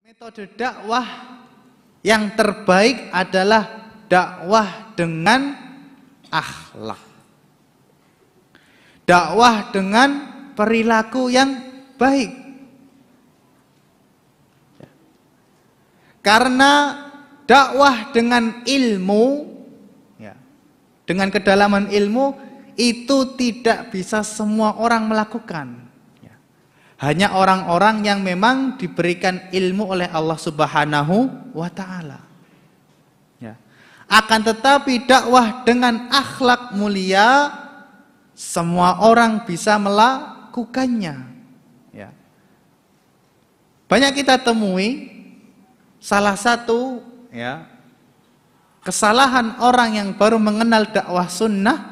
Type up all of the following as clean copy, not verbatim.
Metode dakwah yang terbaik adalah dakwah dengan akhlak. Dakwah dengan perilaku yang baik. Karena dakwah dengan ilmu, dengan kedalaman ilmu, itu tidak bisa semua orang melakukan. Hanya orang-orang yang memang diberikan ilmu oleh Allah Subhanahu wa Ta'ala. Akan tetapi dakwah dengan akhlak mulia, semua orang bisa melakukannya. Banyak kita temui salah satu kesalahan orang yang baru mengenal dakwah sunnah.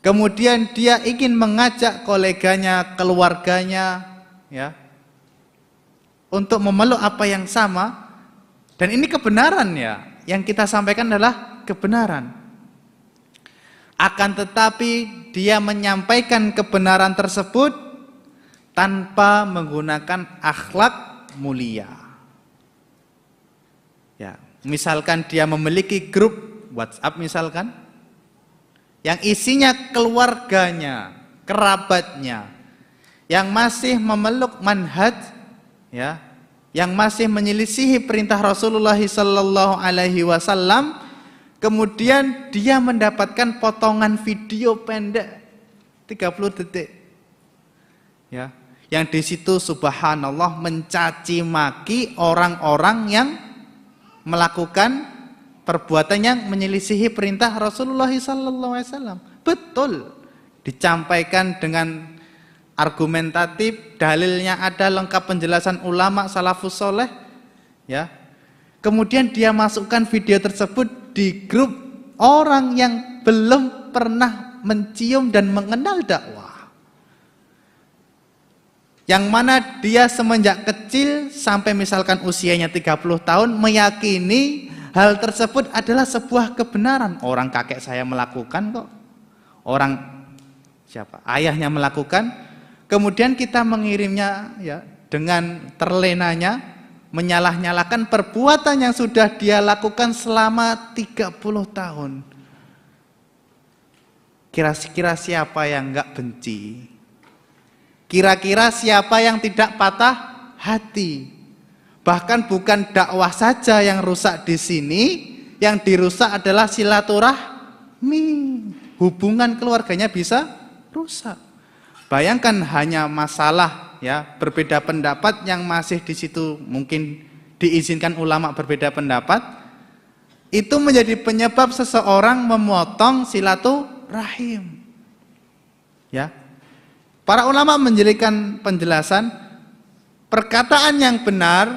Kemudian dia ingin mengajak koleganya, keluarganya, untuk memeluk apa yang sama. Dan ini kebenaran yang kita sampaikan adalah kebenaran. Akan tetapi dia menyampaikan kebenaran tersebut tanpa menggunakan akhlak mulia. Misalkan dia memiliki grup WhatsApp misalkan, yang isinya keluarganya, kerabatnya, yang masih memeluk manhaj, yang masih menyelisihi perintah Rasulullah SAW, kemudian dia mendapatkan potongan video pendek 30 detik, yang di situ subhanallah mencaci maki orang-orang yang melakukan perbuatan yang menyelisihi perintah Rasulullah SAW. Betul, dicampaikan dengan argumentatif, dalilnya ada, lengkap penjelasan ulama salafus soleh. Kemudian dia masukkan video tersebut di grup orang yang belum pernah mencium dan mengenal dakwah. Yang mana dia semenjak kecil sampai misalkan usianya 30 tahun meyakini hal tersebut adalah sebuah kebenaran. Orang kakek saya melakukan kok. Orang siapa? Ayahnya melakukan. Kemudian kita mengirimnya dengan terlenanya menyalah-nyalakan perbuatan yang sudah dia lakukan selama 30 tahun. Kira-kira siapa yang enggak benci? Kira-kira siapa yang tidak patah hati? Bahkan bukan dakwah saja yang rusak di sini, yang dirusak adalah silaturahmi. Hubungan keluarganya bisa rusak. Bayangkan hanya masalah berbeda pendapat yang masih di situ mungkin diizinkan ulama berbeda pendapat, itu menjadi penyebab seseorang memotong silaturahim. Para ulama menjadikan penjelasan perkataan yang benar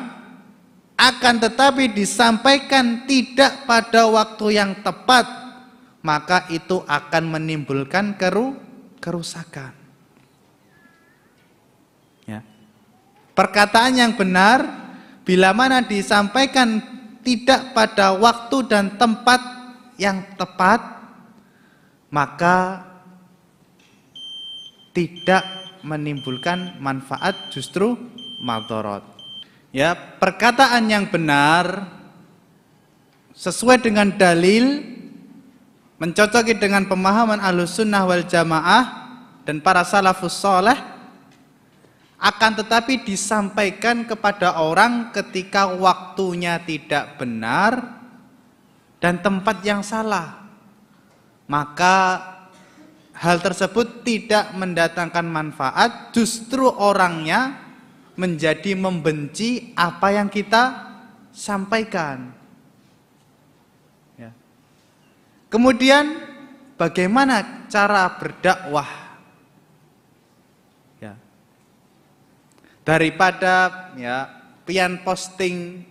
akan tetapi disampaikan tidak pada waktu yang tepat, maka itu akan menimbulkan kerusakan. Perkataan yang benar bila mana disampaikan tidak pada waktu dan tempat yang tepat, maka tidak menimbulkan manfaat, justru madharat. Perkataan yang benar sesuai dengan dalil, mencocoki dengan pemahaman Ahlussunnah wal Jamaah dan para salafus saleh, akan tetapi disampaikan kepada orang ketika waktunya tidak benar dan tempat yang salah, maka hal tersebut tidak mendatangkan manfaat, justru orangnya menjadi membenci apa yang kita sampaikan. Kemudian bagaimana cara berdakwah? Daripada pian posting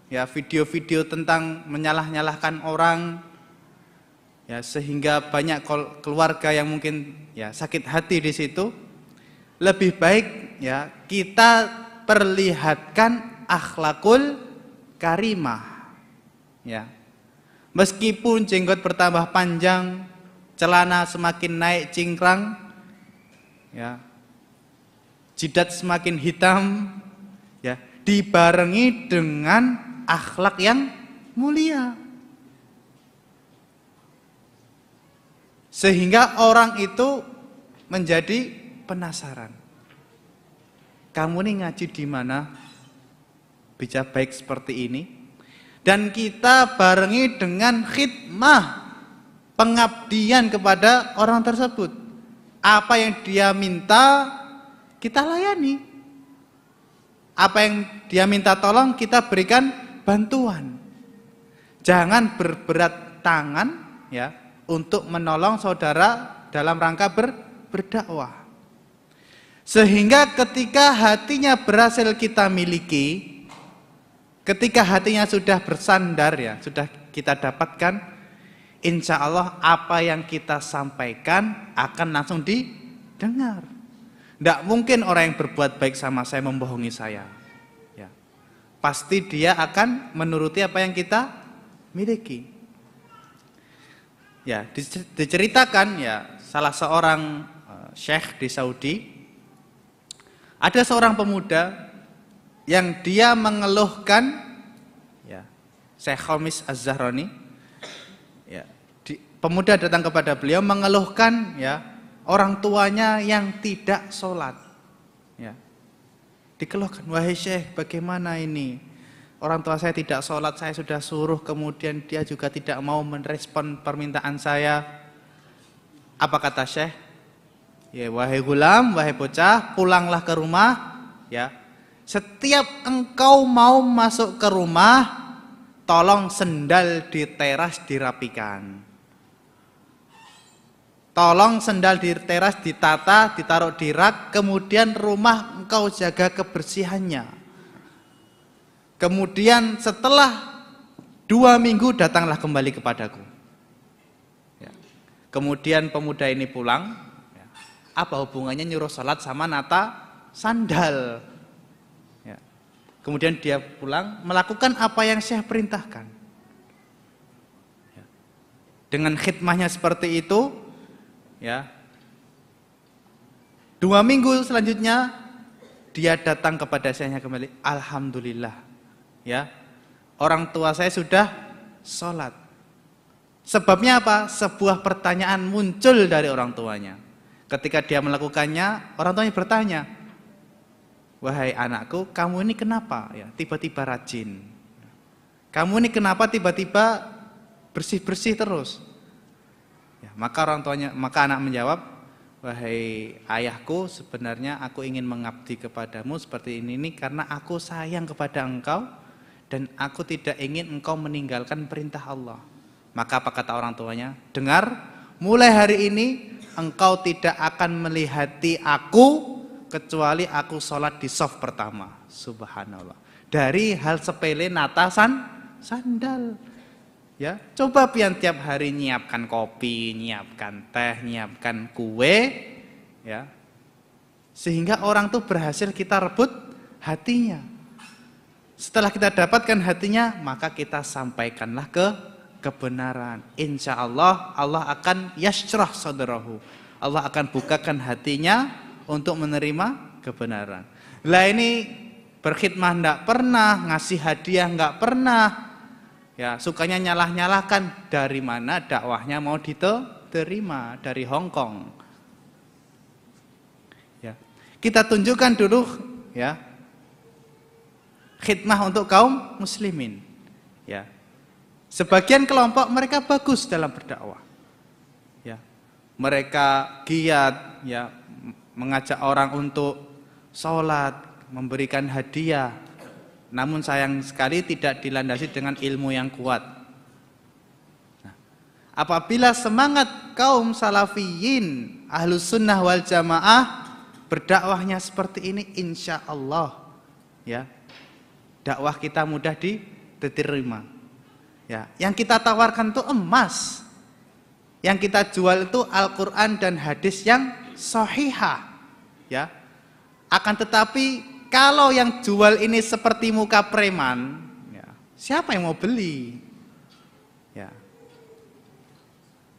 video-video tentang menyalah-nyalahkan orang, sehingga banyak keluarga yang mungkin sakit hati di situ, lebih baik kita perlihatkan akhlakul karimah. Meskipun jenggot bertambah panjang, celana semakin naik cingkrang, jidat semakin hitam, dibarengi dengan akhlak yang mulia. Sehingga orang itu menjadi penasaran. Kamu nih ngaji di mana? Bisa baik seperti ini. Dan kita barengi dengan khidmah, pengabdian kepada orang tersebut. Apa yang dia minta, kita layani. Apa yang dia minta tolong, kita berikan bantuan. Jangan berberat tangan ya untuk menolong saudara dalam rangka berdakwah. Sehingga ketika hatinya berhasil kita miliki, ketika hatinya sudah bersandar ya, sudah kita dapatkan, insya Allah apa yang kita sampaikan akan langsung didengar. Tidak mungkin orang yang berbuat baik sama saya membohongi saya. Ya. Pasti dia akan menuruti apa yang kita miliki. Ya, diceritakan ya salah seorang syekh di Saudi, ada seorang pemuda yang dia mengeluhkan ya, Syekh Khamis Az-Zahrani ya, pemuda datang kepada beliau mengeluhkan ya orang tuanya yang tidak sholat ya. Dikeluhkan, wahai Syekh, bagaimana ini? Orang tua saya tidak sholat, saya sudah suruh, kemudian dia juga tidak mau merespon permintaan saya. Apa kata Syekh? Ya, wahai gulam, wahai bocah, pulanglah ke rumah ya. Setiap engkau mau masuk ke rumah, tolong sendal di teras dirapikan. Tolong sendal di teras ditata, ditaruh di rak, kemudian rumah engkau jaga kebersihannya. Kemudian setelah 2 minggu datanglah kembali kepadaku. Ya. Kemudian pemuda ini pulang. Ya. Apa hubungannya nyuruh sholat sama nata sandal? Ya. Kemudian dia pulang melakukan apa yang Syekh perintahkan. Ya. Dengan khidmahnya seperti itu, ya. 2 minggu selanjutnya dia datang kepada Syekhnya kembali. Alhamdulillah. Ya, orang tua saya sudah sholat. Sebabnya apa? Sebuah pertanyaan muncul dari orang tuanya. Ketika dia melakukannya, orang tuanya bertanya, wahai anakku, kamu ini kenapa ya tiba-tiba rajin? Kamu ini kenapa tiba-tiba bersih-bersih terus? Ya, maka anak menjawab, wahai ayahku, sebenarnya aku ingin mengabdi kepadamu seperti ini karena aku sayang kepada engkau. Dan aku tidak ingin engkau meninggalkan perintah Allah. Maka apa kata orang tuanya? Dengar, mulai hari ini engkau tidak akan melihati aku kecuali aku sholat di shaf pertama. Subhanallah. Dari hal sepele natasan sandal. Ya, coba pian tiap hari nyiapkan kopi, nyiapkan teh, nyiapkan kue, ya. Sehingga orang tuh berhasil kita rebut hatinya. Setelah kita dapatkan hatinya, maka kita sampaikanlah kebenaran. Insya Allah, Allah akan yashrah sadrahu. Allah akan bukakan hatinya untuk menerima kebenaran. Lah ini berkhidmah enggak pernah, ngasih hadiah enggak pernah. Ya, sukanya nyalah-nyalahkan. Dari mana dakwahnya mau diterima? Dari Hong Kong. Ya. Kita tunjukkan dulu ya. Khidmah untuk kaum muslimin. Ya. Sebagian kelompok mereka bagus dalam berdakwah. Ya. Mereka giat ya mengajak orang untuk sholat, memberikan hadiah. Namun sayang sekali tidak dilandasi dengan ilmu yang kuat. Nah, apabila semangat kaum salafiyin, ahlus sunnah wal jamaah berdakwahnya seperti ini, insya Allah ya, dakwah kita mudah diterima. Ya, yang kita tawarkan itu emas. Yang kita jual itu Al-Qur'an dan hadis yang sahihah. Ya. Akan tetapi kalau yang jual ini seperti muka preman, ya, siapa yang mau beli? Ya.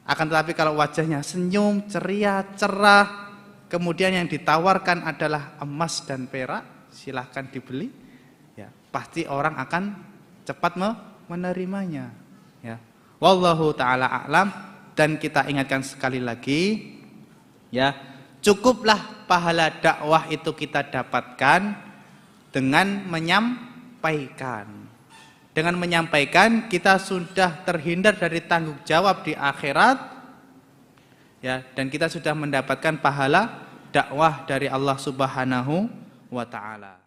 Akan tetapi kalau wajahnya senyum, ceria, cerah, kemudian yang ditawarkan adalah emas dan perak, silahkan dibeli. Ya. pasti orang akan cepat menerimanya. Ya. Wallahu taala a'lam. Dan kita ingatkan sekali lagi, ya, cukuplah pahala dakwah itu kita dapatkan dengan menyampaikan. Dengan menyampaikan kita sudah terhindar dari tanggung jawab di akhirat, ya, dan kita sudah mendapatkan pahala dakwah dari Allah Subhanahu wa taala.